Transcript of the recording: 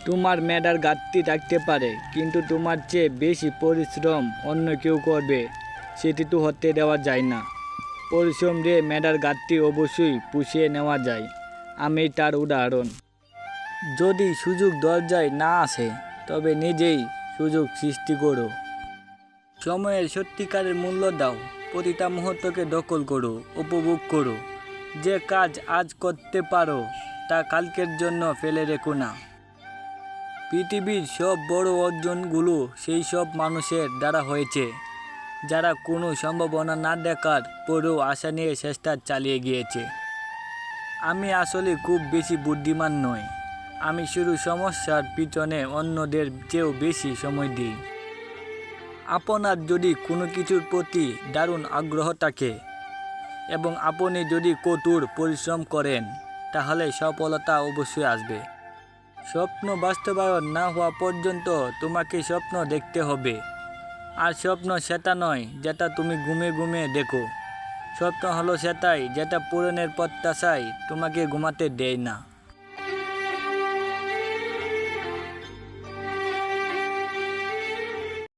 তোমার মেধার ঘাটতি থাকতে পারে, কিন্তু তোমার চেয়ে বেশি পরিশ্রম অন্য কেউ করবে সেটি তো হতে দেওয়া যায় না। পরিশ্রম দিয়ে মেধার ঘাটতি অবশ্যই পুষিয়ে নেওয়া যায়। আমি তার উদাহরণ। যদি সুযোগ দরজায় না আসে তবে নিজেই সুযোগ সৃষ্টি করো। সময়ের সত্যিকারের মূল্য দাও, প্রতিটা মুহূর্তকে দখল করো, উপভোগ করো। যে কাজ আজ করতে পারো তা কালকের জন্য ফেলে রেখো না। পৃথিবীর সব বড় অর্জনগুলো সেই সব মানুষের দ্বারা হয়েছে যারা কোনো সম্ভাবনা না দেখার পরেও আশা নিয়ে চেষ্টা চালিয়ে গিয়েছে। আমি আসলে খুব বেশি বুদ্ধিমান নই, আমি শুধু সমস্যার পিছনে অন্যদের চেয়েও বেশি সময় দিই। আপনার যদি কোনো কিছুর প্রতি দারুণ আগ্রহ থাকে এবং আপনি যদি কঠোর পরিশ্রম করেন তাহলে সফলতা অবশ্যই আসবে। স্বপ্ন বাস্তবায়ন না হওয়া পর্যন্ত তোমাকে স্বপ্ন দেখতে হবে। আর স্বপ্ন সেটা নয় যেটা তুমি ঘুমে ঘুমে দেখো। স্বপ্ন হলো সেটাই যেটা পূরণের প্রত্যাশায় তোমাকে ঘুমাতে দেয় না।